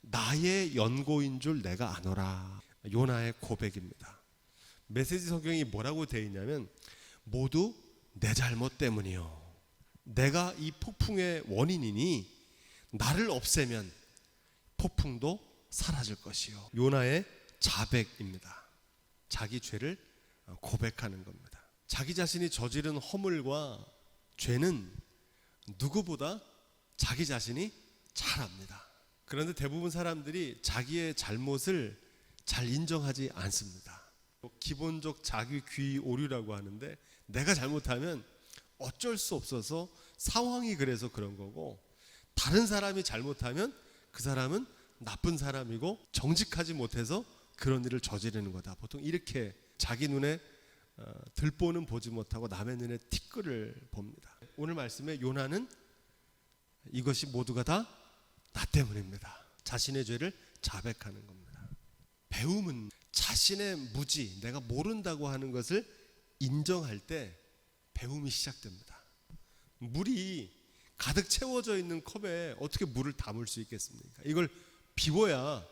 나의 연고인 줄 내가 아노라. 요나의 고백입니다. 메시지 성경이 뭐라고 되어 있냐면 모두 내 잘못 때문이요. 내가 이 폭풍의 원인이니 나를 없애면 폭풍도 사라질 것이요. 요나의 자백입니다. 자기 죄를 고백하는 겁니다. 자기 자신이 저지른 허물과 죄는 누구보다 자기 자신이 잘 압니다. 그런데 대부분 사람들이 자기의 잘못을 잘 인정하지 않습니다. 기본적 자기 귀 오류라고 하는데, 내가 잘못하면 어쩔 수 없어서 상황이 그래서 그런 거고, 다른 사람이 잘못하면 그 사람은 나쁜 사람이고 정직하지 못해서 그런 일을 저지르는 거다. 보통 이렇게 자기 눈에 들보는 보지 못하고 남의 눈에 티끌을 봅니다. 오늘 말씀에 요나는 이것이 모두가 다 나 때문입니다. 자신의 죄를 자백하는 겁니다. 배움은 자신의 무지, 내가 모른다고 하는 것을 인정할 때 배움이 시작됩니다. 물이 가득 채워져 있는 컵에 어떻게 물을 담을 수 있겠습니까? 이걸 비워야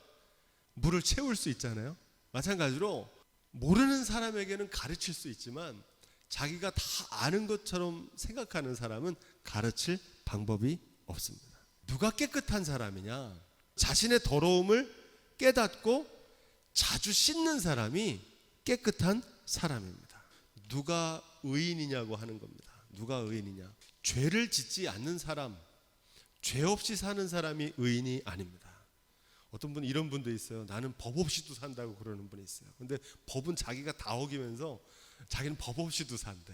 물을 채울 수 있잖아요. 마찬가지로 모르는 사람에게는 가르칠 수 있지만 자기가 다 아는 것처럼 생각하는 사람은 가르칠 방법이 없습니다. 누가 깨끗한 사람이냐? 자신의 더러움을 깨닫고 자주 씻는 사람이 깨끗한 사람입니다. 누가 의인이냐고 하는 겁니다. 누가 의인이냐? 죄를 짓지 않는 사람, 죄 없이 사는 사람이 의인이 아닙니다. 어떤 분 이런 분도 있어요. 나는 법 없이도 산다고 그러는 분이 있어요. 근데 법은 자기가 다 어기면서 자기는 법 없이도 산대.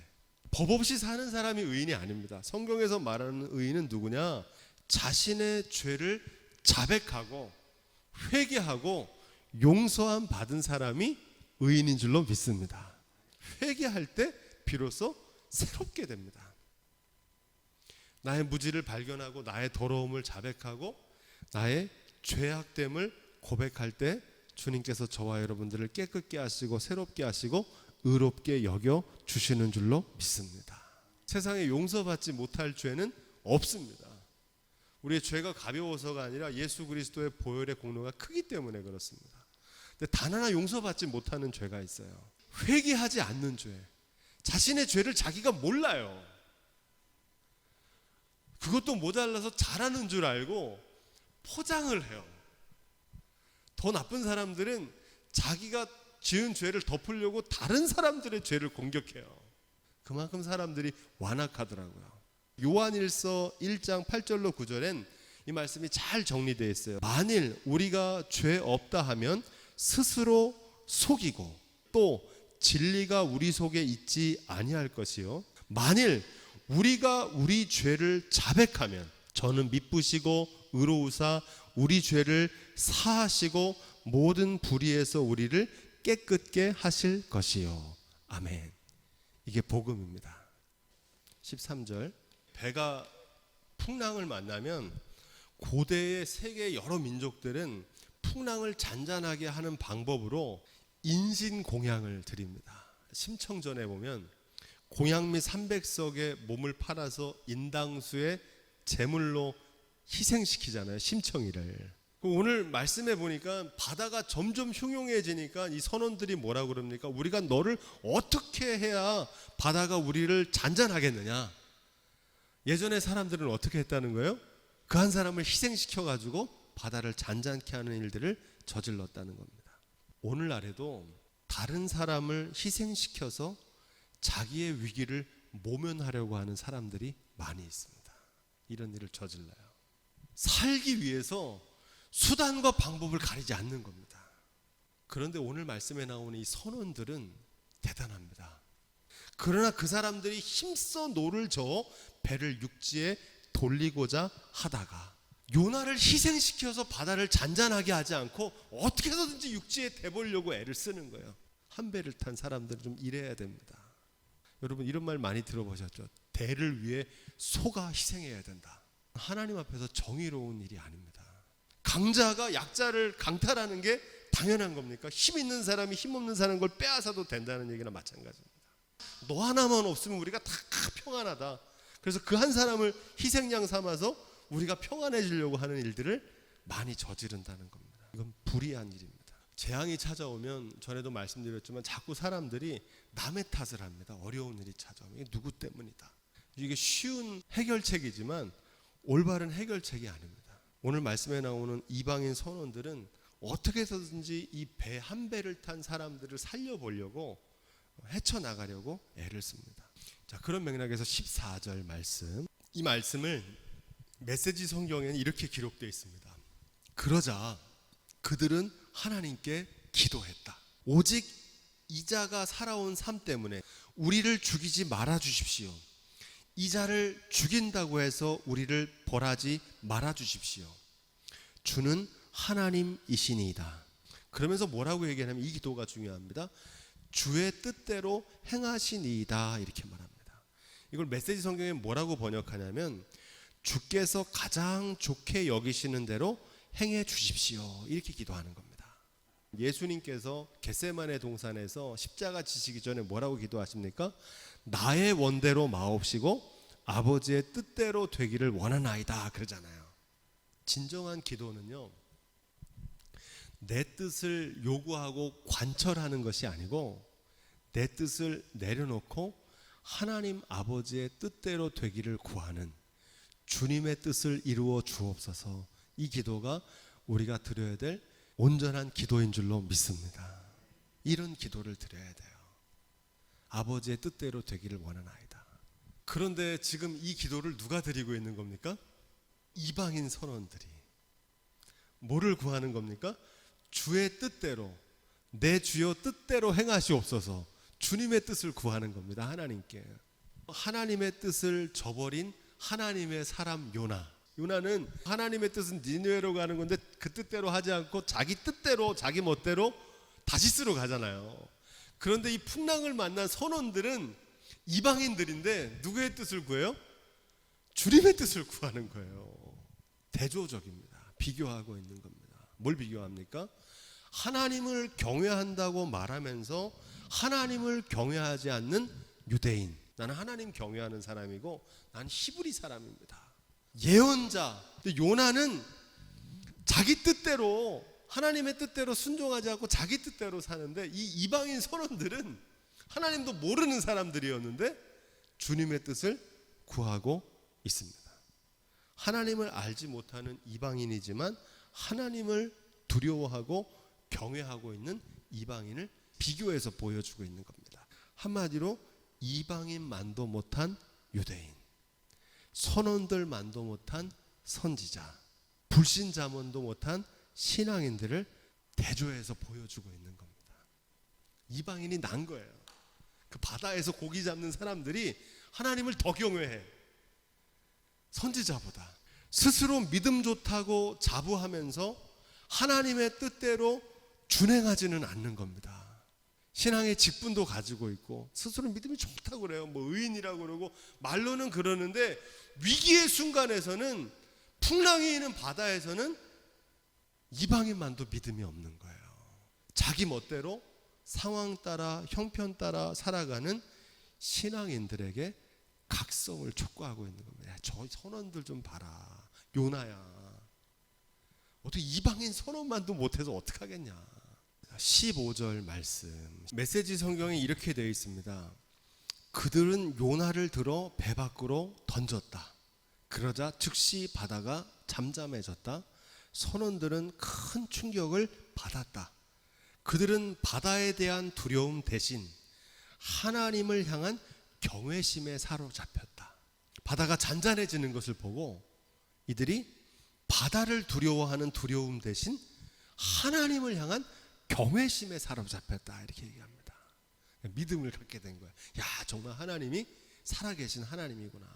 법 없이 사는 사람이 의인이 아닙니다. 성경에서 말하는 의인은 누구냐? 자신의 죄를 자백하고 회개하고 용서함 받은 사람이 의인인 줄로 믿습니다. 회개할 때 비로소 새롭게 됩니다. 나의 무지를 발견하고 나의 더러움을 자백하고 나의 죄악됨을 고백할 때 주님께서 저와 여러분들을 깨끗게 하시고 새롭게 하시고 의롭게 여겨 주시는 줄로 믿습니다. 세상에 용서받지 못할 죄는 없습니다. 우리의 죄가 가벼워서가 아니라 예수 그리스도의 보혈의 공로가 크기 때문에 그렇습니다. 근데 단 하나 용서받지 못하는 죄가 있어요. 회개하지 않는 죄. 자신의 죄를 자기가 몰라요. 그것도 모자라서 잘하는 줄 알고 포장을 해요. 더 나쁜 사람들은 자기가 지은 죄를 덮으려고 다른 사람들의 죄를 공격해요. 그만큼 사람들이 완악하더라고요. 요한일서 1장 8절로 9절엔 이 말씀이 잘 정리되어 있어요. 만일 우리가 죄 없다 하면 스스로 속이고 또 진리가 우리 속에 있지 아니할 것이요, 만일 우리가 우리 죄를 자백하면 저는 미쁘시고 의로우사 우리 죄를 사하시고 모든 불의에서 우리를 깨끗게 하실 것이요. 아멘. 이게 복음입니다. 13절, 배가 풍랑을 만나면 고대의 세계 여러 민족들은 풍랑을 잔잔하게 하는 방법으로 인신공양을 드립니다. 심청전에 보면 공양 및 300석의 몸을 팔아서 인당수의 제물로 희생시키잖아요. 심청이를. 오늘 말씀해 보니까 바다가 점점 흉흉해지니까 이 선원들이 뭐라고 그럽니까? 우리가 너를 어떻게 해야 바다가 우리를 잔잔하겠느냐? 예전에 사람들은 어떻게 했다는 거예요? 그 한 사람을 희생시켜 가지고 바다를 잔잔케 하는 일들을 저질렀다는 겁니다. 오늘날에도 다른 사람을 희생시켜서 자기의 위기를 모면하려고 하는 사람들이 많이 있습니다. 이런 일을 저질러요. 살기 위해서 수단과 방법을 가리지 않는 겁니다. 그런데 오늘 말씀에 나오는 이 선원들은 대단합니다. 그러나 그 사람들이 힘써 노를 저어 배를 육지에 돌리고자 하다가 요나를 희생시켜서 바다를 잔잔하게 하지 않고 어떻게 해서든지 육지에 대보려고 애를 쓰는 거예요. 한 배를 탄 사람들은 좀 이래야 됩니다. 여러분 이런 말 많이 들어보셨죠? 대를 위해 소가 희생해야 된다. 하나님 앞에서 정의로운 일이 아닙니다. 강자가 약자를 강탈하는 게 당연한 겁니까? 힘 있는 사람이 힘 없는 사람 걸 빼앗아도 된다는 얘기나 마찬가지입니다. 너 하나만 없으면 우리가 다 평안하다. 그래서 그 한 사람을 희생양 삼아서 우리가 평안해지려고 하는 일들을 많이 저지른다는 겁니다. 이건 불의한 일입니다. 재앙이 찾아오면 전에도 말씀드렸지만 자꾸 사람들이 남의 탓을 합니다. 어려운 일이 찾아오면 이게 누구 때문이다. 이게 쉬운 해결책이지만 올바른 해결책이 아닙니다. 오늘 말씀에 나오는 이방인 선원들은 어떻게 해서든지 이 배 한 배를 탄 사람들을 살려보려고 헤쳐나가려고 애를 씁니다. 자, 그런 맥락에서 14절 말씀, 이 말씀을 메시지 성경에는 이렇게 기록되어 있습니다. 그러자 그들은 하나님께 기도했다. 오직 이자가 살아온 삶 때문에 우리를 죽이지 말아 주십시오. 이자를 죽인다고 해서 우리를 벌하지 말아 주십시오. 주는 하나님이시니이다. 그러면서 뭐라고 얘기하냐면 이 기도가 중요합니다. 주의 뜻대로 행하시니이다 이렇게 말합니다. 이걸 메시지 성경에 뭐라고 번역하냐면 주께서 가장 좋게 여기시는 대로 행해 주십시오 이렇게 기도하는 겁니다. 예수님께서 겟세마네 동산에서 십자가 지시기 전에 뭐라고 기도하십니까? 나의 원대로 마옵시고 아버지의 뜻대로 되기를 원하나이다 그러잖아요. 진정한 기도는요, 내 뜻을 요구하고 관철하는 것이 아니고 내 뜻을 내려놓고 하나님 아버지의 뜻대로 되기를 구하는 주님의 뜻을 이루어 주옵소서. 이 기도가 우리가 드려야 될 온전한 기도인 줄로 믿습니다. 이런 기도를 드려야 돼요. 아버지의 뜻대로 되기를 원하나이다. 그런데 지금 이 기도를 누가 드리고 있는 겁니까? 이방인 선원들이. 뭐를 구하는 겁니까? 주의 뜻대로, 내 주여 뜻대로 행하시옵소서. 주님의 뜻을 구하는 겁니다. 하나님께. 하나님의 뜻을 저버린 하나님의 사람 요나는 하나님의 뜻은 니느웨로 가는 건데 그 뜻대로 하지 않고 자기 뜻대로, 자기 멋대로 다시스로 가잖아요. 그런데 이 풍랑을 만난 선원들은 이방인들인데 누구의 뜻을 구해요? 주님의 뜻을 구하는 거예요. 대조적입니다. 비교하고 있는 겁니다. 뭘 비교합니까? 하나님을 경외한다고 말하면서 하나님을 경외하지 않는 유대인. 나는 하나님 경외하는 사람이고 나는 히브리 사람입니다. 예언자 요나는 자기 뜻대로, 하나님의 뜻대로 순종하지 않고 자기 뜻대로 사는데, 이 이방인 선원들은 하나님도 모르는 사람들이었는데 주님의 뜻을 구하고 있습니다. 하나님을 알지 못하는 이방인이지만 하나님을 두려워하고 경외하고 있는 이방인을 비교해서 보여주고 있는 겁니다. 한마디로 이방인만도 못한 유대인, 선원들만도 못한 선지자, 불신자만도 못한 신앙인들을 대조해서 보여주고 있는 겁니다. 이방인이 난 거예요. 그 바다에서 고기 잡는 사람들이 하나님을 더 경외해. 선지자보다. 스스로 믿음 좋다고 자부하면서 하나님의 뜻대로 준행하지는 않는 겁니다. 신앙의 직분도 가지고 있고 스스로 믿음이 좋다고 그래요. 뭐 의인이라고 그러고 말로는 그러는데 위기의 순간에서는, 풍랑이 있는 바다에서는 이방인만도 믿음이 없는 거예요. 자기 멋대로 상황 따라 형편 따라 살아가는 신앙인들에게 각성을 촉구하고 있는 겁니다. 야, 저 선원들 좀 봐라. 요나야. 어떻게 이방인 선원만도 못해서 어떡하겠냐. 15절 말씀, 메시지 성경에 이렇게 되어 있습니다. 그들은 요나를 들어 배 밖으로 던졌다. 그러자 즉시 바다가 잠잠해졌다. 선원들은 큰 충격을 받았다. 그들은 바다에 대한 두려움 대신 하나님을 향한 경외심에 사로잡혔다. 바다가 잔잔해지는 것을 보고 이들이 바다를 두려워하는 두려움 대신 하나님을 향한 경외심에 사로잡혔다 이렇게 얘기합니다. 믿음을 갖게 된 거야. 야, 정말 하나님이 살아계신 하나님이구나.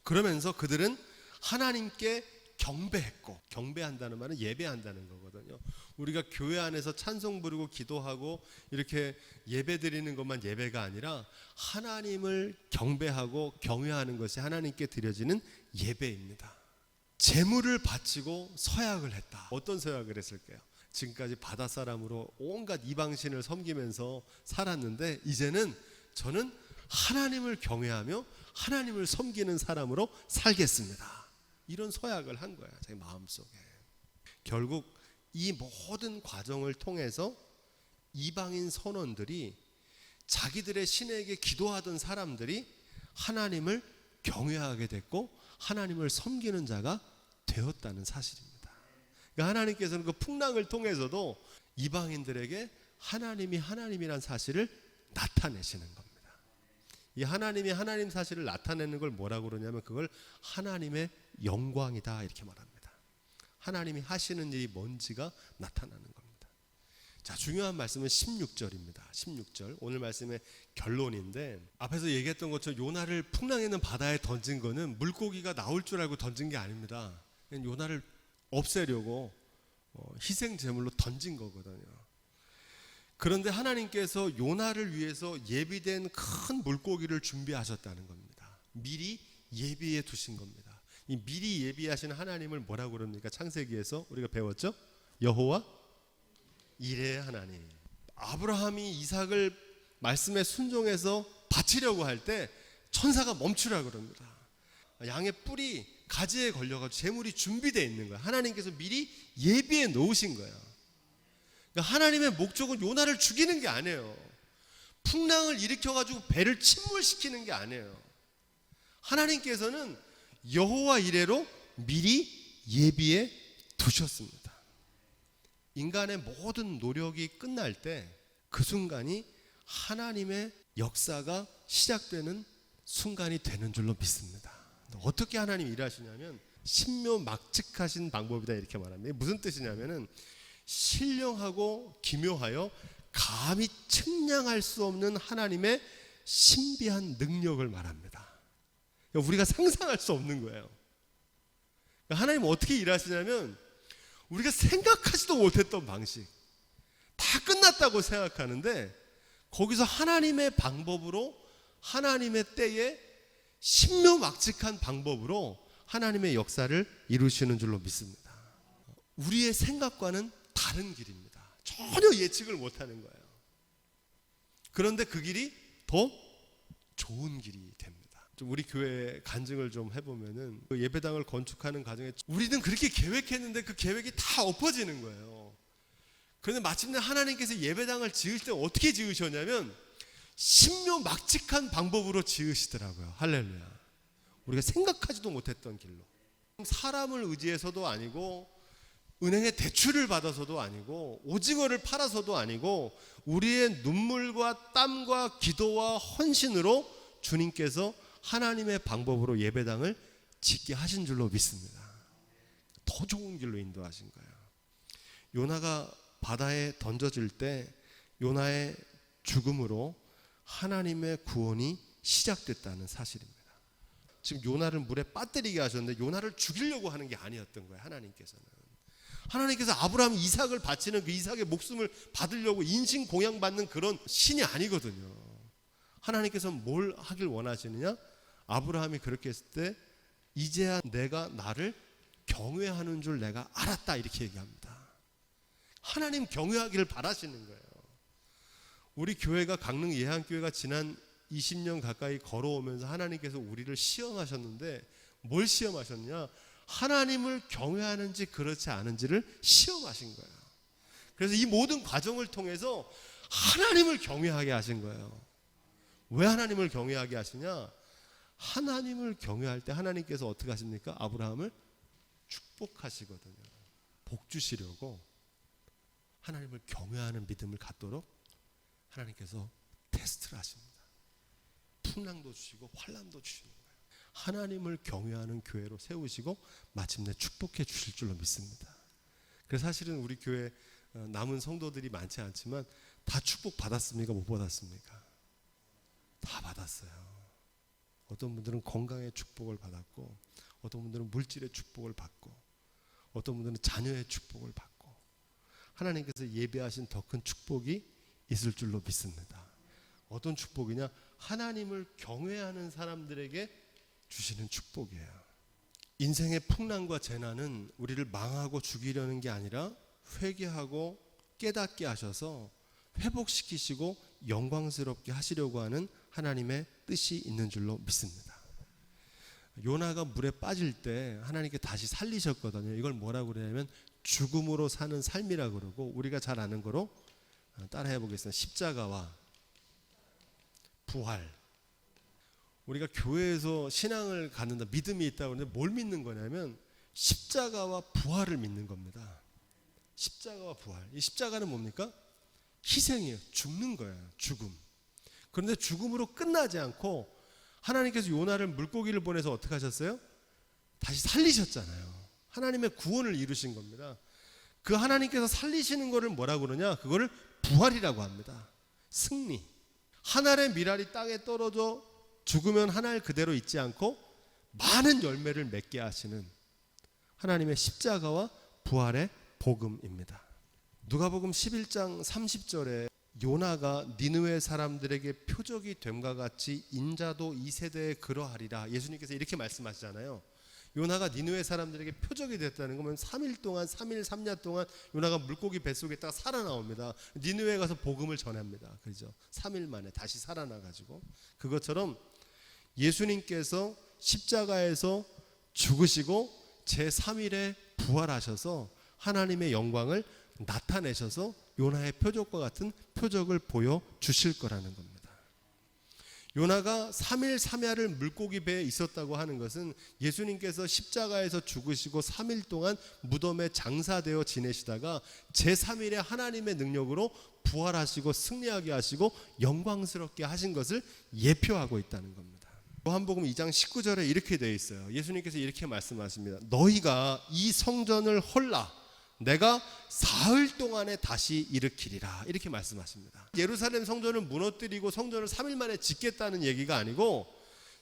그러면서 그들은 하나님께 경배했고, 경배한다는 말은 예배한다는 거거든요. 우리가 교회 안에서 찬송 부르고 기도하고 이렇게 예배 드리는 것만 예배가 아니라 하나님을 경배하고 경외하는 것이 하나님께 드려지는 예배입니다. 제물을 바치고 서약을 했다. 어떤 서약을 했을까요? 지금까지 바다 사람으로 온갖 이방신을 섬기면서 살았는데 이제는 저는 하나님을 경외하며 하나님을 섬기는 사람으로 살겠습니다. 이런 서약을 한 거야, 자기 마음속에. 결국 이 모든 과정을 통해서 이방인 선원들이, 자기들의 신에게 기도하던 사람들이 하나님을 경외하게 됐고 하나님을 섬기는 자가 되었다는 사실입니다. 그러니까 하나님께서는 그 풍랑을 통해서도 이방인들에게 하나님이 하나님이란 사실을 나타내시는 겁니다. 이 하나님이 하나님 사실을 나타내는 걸 뭐라고 그러냐면 그걸 하나님의 영광이다 이렇게 말합니다. 하나님이 하시는 일이 뭔지가 나타나는 겁니다. 자, 중요한 말씀은 16절입니다. 16절 오늘 말씀의 결론인데, 앞에서 얘기했던 것처럼 요나를 풍랑에 있는 바다에 던진 거는 물고기가 나올 줄 알고 던진 게 아닙니다. 그냥 요나를 없애려고 희생 제물로 던진 거거든요. 그런데 하나님께서 요나를 위해서 예비된 큰 물고기를 준비하셨다는 겁니다. 미리 예비해 두신 겁니다. 이 미리 예비하신 하나님을 뭐라고 그럽니까? 창세기에서 우리가 배웠죠? 여호와 이레의 하나님. 아브라함이 이삭을 말씀에 순종해서 바치려고 할 때 천사가 멈추라 그럽니다. 양의 뿔이 가지에 걸려가지고 제물이 준비되어 있는 거예요. 하나님께서 미리 예비해 놓으신 거예요. 그러니까 하나님의 목적은 요나를 죽이는 게 아니에요. 풍랑을 일으켜가지고 배를 침몰시키는 게 아니에요. 하나님께서는 여호와 이레로 미리 예비해 두셨습니다. 인간의 모든 노력이 끝날 때 그 순간이 하나님의 역사가 시작되는 순간이 되는 줄로 믿습니다. 어떻게 하나님이 일하시냐면 신묘막측하신 방법이다 이렇게 말합니다. 무슨 뜻이냐면은 신령하고 기묘하여 감히 측량할 수 없는 하나님의 신비한 능력을 말합니다. 우리가 상상할 수 없는 거예요. 하나님은 어떻게 일하시냐면 우리가 생각하지도 못했던 방식, 다 끝났다고 생각하는데 거기서 하나님의 방법으로, 하나님의 때에 신묘막측한 방법으로 하나님의 역사를 이루시는 줄로 믿습니다. 우리의 생각과는 다른 길입니다. 전혀 예측을 못하는 거예요. 그런데 그 길이 더 좋은 길이 됩니다. 좀 우리 교회 간증을 좀 해보면은 그 예배당을 건축하는 과정에 우리는 그렇게 계획했는데 그 계획이 다 엎어지는 거예요. 그런데 마침내 하나님께서 예배당을 지을 때 어떻게 지으셨냐면 신묘막측한 방법으로 지으시더라고요. 할렐루야. 우리가 생각하지도 못했던 길로. 사람을 의지해서도 아니고 은행에 대출을 받아서도 아니고 오징어를 팔아서도 아니고 우리의 눈물과 땀과 기도와 헌신으로 주님께서 하나님의 방법으로 예배당을 짓게 하신 줄로 믿습니다. 더 좋은 길로 인도하신 거예요. 요나가 바다에 던져질 때 요나의 죽음으로 하나님의 구원이 시작됐다는 사실입니다. 지금 요나를 물에 빠뜨리게 하셨는데 요나를 죽이려고 하는 게 아니었던 거예요. 하나님께서 아브라함 이삭을 바치는 그 이삭의 목숨을 받으려고 인신 공양받는 그런 신이 아니거든요. 하나님께서 뭘 하길 원하시느냐? 아브라함이 그렇게 했을 때 이제야 내가 나를 경외하는 줄 내가 알았다 이렇게 얘기합니다. 하나님 경외하기를 바라시는 거예요. 우리 교회가 강릉 예한교회가 지난 20년 가까이 걸어오면서 하나님께서 우리를 시험하셨는데 뭘 시험하셨냐? 하나님을 경외하는지 그렇지 않은지를 시험하신 거예요. 그래서 이 모든 과정을 통해서 하나님을 경외하게 하신 거예요. 왜 하나님을 경외하게 하시냐? 하나님을 경외할 때 하나님께서 어떻게 하십니까? 아브라함을 축복하시거든요. 복 주시려고 하나님을 경외하는 믿음을 갖도록 하나님께서 테스트를 하십니다. 풍랑도 주시고 환난도 주시는 거예요. 하나님을 경외하는 교회로 세우시고 마침내 축복해 주실 줄로 믿습니다. 그래서 사실은 우리 교회 남은 성도들이 많지 않지만 다 축복 받았습니까? 못 받았습니까? 다 받았어요. 어떤 분들은 건강의 축복을 받았고, 어떤 분들은 물질의 축복을 받고, 어떤 분들은 자녀의 축복을 받고, 하나님께서 예배하신 더 큰 축복이 있을 줄로 믿습니다. 어떤 축복이냐? 하나님을 경외하는 사람들에게 주시는 축복이에요. 인생의 풍랑과 재난은 우리를 망하고 죽이려는 게 아니라 회개하고 깨닫게 하셔서 회복시키시고 영광스럽게 하시려고 하는 하나님의 뜻이 있는 줄로 믿습니다. 요나가 물에 빠질 때 하나님께 다시 살리셨거든요. 이걸 뭐라고 그러냐면 죽음으로 사는 삶이라고 그러고, 우리가 잘 아는 거로 따라해 보겠습니다. 십자가와 부활. 우리가 교회에서 신앙을 갖는다, 믿음이 있다고 하는데 뭘 믿는 거냐면 십자가와 부활을 믿는 겁니다. 십자가와 부활. 이 십자가는 뭡니까? 희생이에요. 죽는 거예요. 죽음. 그런데 죽음으로 끝나지 않고 하나님께서 요나를 물고기를 보내서 어떻게 하셨어요? 다시 살리셨잖아요. 하나님의 구원을 이루신 겁니다. 그 하나님께서 살리시는 거를 뭐라고 그러냐? 그거를 부활이라고 합니다. 승리. 한 알의 밀알이 땅에 떨어져 죽으면 한 알 그대로 있지 않고 많은 열매를 맺게 하시는 하나님의 십자가와 부활의 복음입니다. 누가복음 11장 30절에 요나가 니느웨 사람들에게 표적이 됨과 같이 인자도 이 세대에 그러하리라. 예수님께서 이렇게 말씀하시잖아요. 요나가 니느웨 사람들에게 표적이 됐다는 거면 3일 동안 3일 3야 동안 요나가 물고기 뱃속에 있다가 살아나옵니다. 니느웨에 가서 복음을 전합니다. 그렇죠? 3일 만에 다시 살아나가지고, 그것처럼 예수님께서 십자가에서 죽으시고 제3일에 부활하셔서 하나님의 영광을 나타내셔서 요나의 표적과 같은 표적을 보여주실 거라는 겁니다. 요나가 3일 3야를 물고기 배에 있었다고 하는 것은 예수님께서 십자가에서 죽으시고 3일 동안 무덤에 장사되어 지내시다가 제3일에 하나님의 능력으로 부활하시고 승리하게 하시고 영광스럽게 하신 것을 예표하고 있다는 겁니다. 요한복음 2장 19절에 이렇게 되어 있어요. 예수님께서 이렇게 말씀하십니다. 너희가 이 성전을 헐라 내가 사흘 동안에 다시 일으키리라. 이렇게 말씀하십니다. 예루살렘 성전을 무너뜨리고 성전을 3일 만에 짓겠다는 얘기가 아니고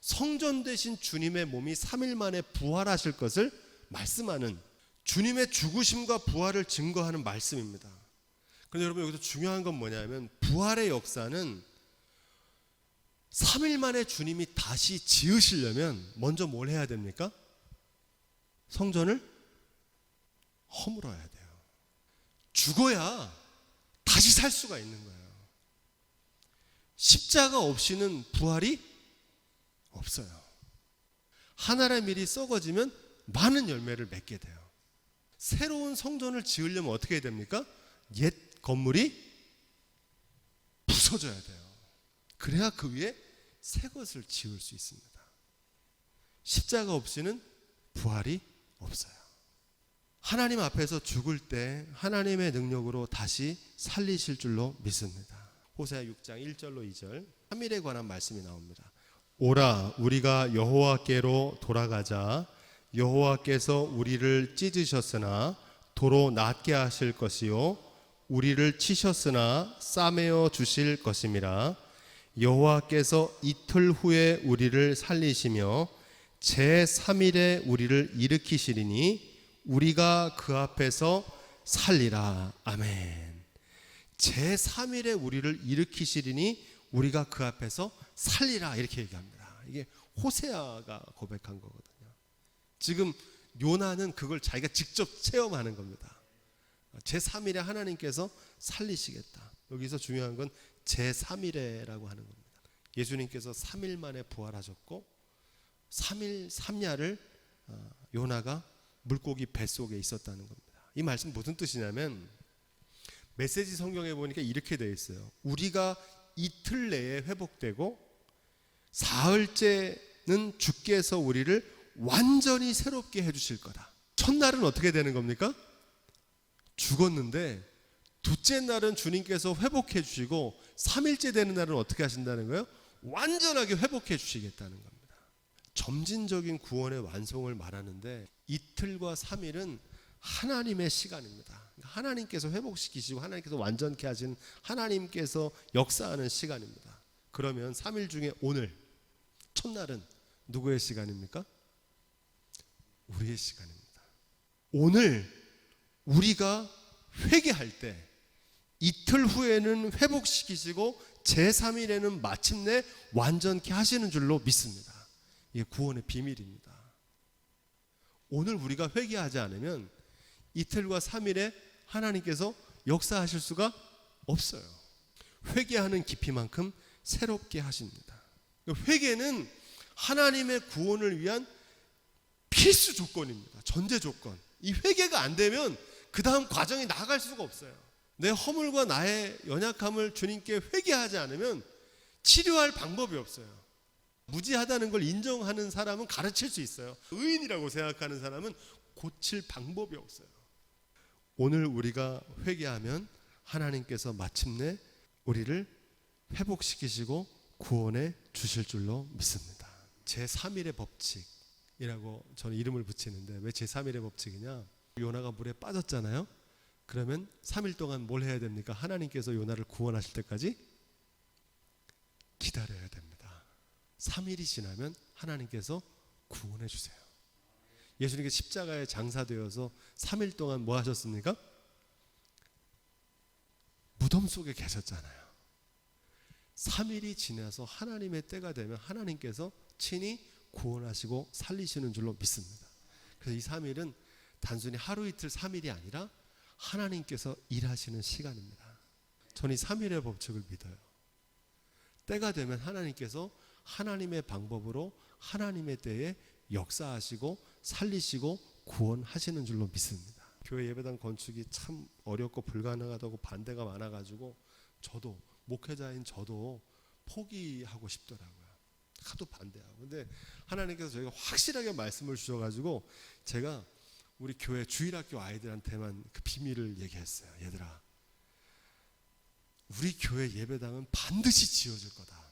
성전 대신 주님의 몸이 3일 만에 부활하실 것을 말씀하는, 주님의 죽으심과 부활을 증거하는 말씀입니다. 그런데 여러분, 여기서 중요한 건 뭐냐면 부활의 역사는 3일 만에 주님이 다시 지으시려면 먼저 뭘 해야 됩니까? 성전을 허물어야 돼요. 죽어야 다시 살 수가 있는 거예요. 십자가 없이는 부활이 없어요. 하나의 밀이 썩어지면 많은 열매를 맺게 돼요. 새로운 성전을 지으려면 어떻게 해야 됩니까? 옛 건물이 부서져야 돼요. 그래야 그 위에 새 것을 지을 수 있습니다. 십자가 없이는 부활이 없어요. 하나님 앞에서 죽을 때 하나님의 능력으로 다시 살리실 줄로 믿습니다. 호세아 6장 1절로 2절 3일에 관한 말씀이 나옵니다. 오라 우리가 여호와께로 돌아가자. 여호와께서 우리를 찢으셨으나 도로 낫게 하실 것이요 우리를 치셨으나 싸매어 주실 것임이라. 여호와께서 이틀 후에 우리를 살리시며 제3일에 우리를 일으키시리니 우리가 그 앞에서 살리라. 아멘. 제3일에 우리를 일으키시리니 우리가 그 앞에서 살리라. 이렇게 얘기합니다. 이게 호세아가 고백한 거거든요. 지금 요나는 그걸 자기가 직접 체험하는 겁니다. 제3일에 하나님께서 살리시겠다. 여기서 중요한 건 제3일에라고 하는 겁니다. 예수님께서 3일 만에 부활하셨고 3일 3야를 요나가 물고기 뱃속에 있었다는 겁니다. 이 말씀 무슨 뜻이냐면 메시지 성경에 보니까 이렇게 되어 있어요. 우리가 이틀 내에 회복되고 사흘째는 주께서 우리를 완전히 새롭게 해주실 거다. 첫날은 어떻게 되는 겁니까? 죽었는데 둘째 날은 주님께서 회복해 주시고 3일째 되는 날은 어떻게 하신다는 거예요? 완전하게 회복해 주시겠다는 겁니다. 점진적인 구원의 완성을 말하는데 이틀과 3일은 하나님의 시간입니다. 하나님께서 회복시키시고 하나님께서 완전케 하신 하나님께서 역사하는 시간입니다. 그러면 3일 중에 오늘 첫날은 누구의 시간입니까? 우리의 시간입니다. 오늘 우리가 회개할 때 이틀 후에는 회복시키시고 제3일에는 마침내 완전케 하시는 줄로 믿습니다. 이게 구원의 비밀입니다. 오늘 우리가 회개하지 않으면 이틀과 3일에 하나님께서 역사하실 수가 없어요. 회개하는 깊이만큼 새롭게 하십니다. 회개는 하나님의 구원을 위한 필수 조건입니다. 전제 조건. 이 회개가 안 되면 그 다음 과정이 나아갈 수가 없어요. 내 허물과 나의 연약함을 주님께 회개하지 않으면 치료할 방법이 없어요. 무지하다는 걸 인정하는 사람은 가르칠 수 있어요. 의인이라고 생각하는 사람은 고칠 방법이 없어요. 오늘 우리가 회개하면 하나님께서 마침내 우리를 회복시키시고 구원해 주실 줄로 믿습니다. 제3일의 법칙이라고 저는 이름을 붙이는데, 왜 제3일의 법칙이냐? 요나가 물에 빠졌잖아요. 그러면 3일 동안 뭘 해야 됩니까? 하나님께서 요나를 구원하실 때까지 기다려야 됩니다. 3일이 지나면 하나님께서 구원해 주세요. 예수님께서 십자가에 장사되어서 3일 동안 뭐 하셨습니까? 무덤 속에 계셨잖아요. 3일이 지나서 하나님의 때가 되면 하나님께서 친히 구원하시고 살리시는 줄로 믿습니다. 그래서 이 3일은 단순히 하루 이틀 3일이 아니라 하나님께서 일하시는 시간입니다. 저는 이 3일의 법칙을 믿어요. 때가 되면 하나님께서 하나님의 방법으로 하나님의 때에 역사하시고 살리시고 구원하시는 줄로 믿습니다. 교회 예배당 건축이 참 어렵고 불가능하다고 반대가 많아가지고 저도, 목회자인 저도 포기하고 싶더라고요. 하도 반대하고. 근데 하나님께서 저희가 확실하게 말씀을 주셔가지고 제가 우리 교회 주일학교 아이들한테만 그 비밀을 얘기했어요. 얘들아, 우리 교회 예배당은 반드시 지어질 거다.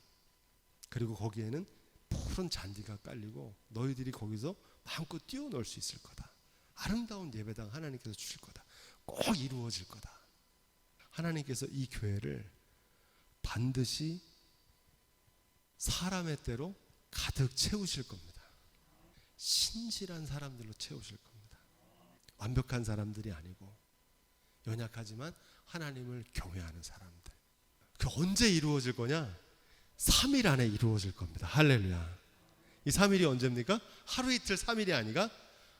그리고 거기에는 푸른 잔디가 깔리고 너희들이 거기서 마음껏 뛰어놀 수 있을 거다. 아름다운 예배당 하나님께서 주실 거다. 꼭 이루어질 거다. 하나님께서 이 교회를 반드시 사람의 때로 가득 채우실 겁니다. 신실한 사람들로 채우실 겁니다. 완벽한 사람들이 아니고 연약하지만 하나님을 경외하는 사람들. 그 언제 이루어질 거냐? 3일 안에 이루어질 겁니다. 할렐루야. 이 3일이 언제입니까? 하루 이틀 3일이 아니라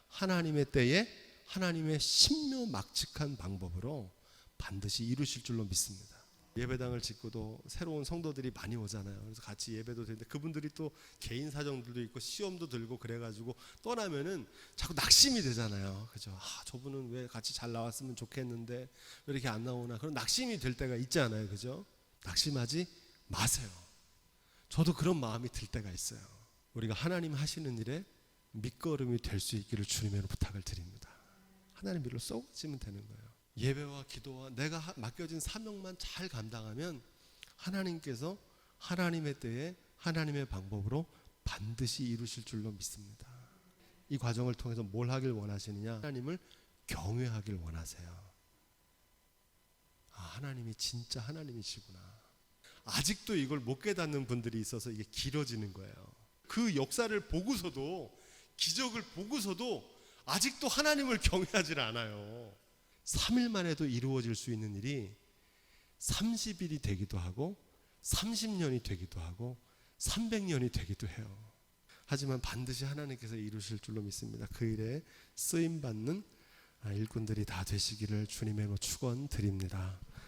하나님의 때에 하나님의 신묘막측한 방법으로 반드시 이루실 줄로 믿습니다. 예배당을 짓고도 새로운 성도들이 많이 오잖아요. 그래서 같이 예배도 되는데 그분들이 또 개인 사정들도 있고 시험도 들고 그래가지고 떠나면은 자꾸 낙심이 되잖아요. 그죠? 저분은 왜 같이 잘 나왔으면 좋겠는데 왜 이렇게 안 나오나, 그런 낙심이 될 때가 있잖아요. 그죠? 낙심하지 마세요. 저도 그런 마음이 들 때가 있어요. 우리가 하나님 하시는 일에 밑거름이 될 수 있기를 주님으로 부탁을 드립니다. 하나님 일로 쏘지면 되는 거예요. 예배와 기도와 내가 맡겨진 사명만 잘 감당하면 하나님께서 하나님의 때에 하나님의 방법으로 반드시 이루실 줄로 믿습니다. 이 과정을 통해서 뭘 하길 원하시느냐? 하나님을 경외하길 원하세요. 하나님이 진짜 하나님이시구나. 아직도 이걸 못 깨닫는 분들이 있어서 이게 길어지는 거예요. 그 역사를 보고서도, 기적을 보고서도 아직도 하나님을 경외하지 않아요. 3일만 해도 이루어질 수 있는 일이 30일이 되기도 하고 30년이 되기도 하고 300년이 되기도 해요. 하지만 반드시 하나님께서 이루실 줄로 믿습니다. 그 일에 쓰임받는 일꾼들이 다 되시기를 주님의 축원드립니다.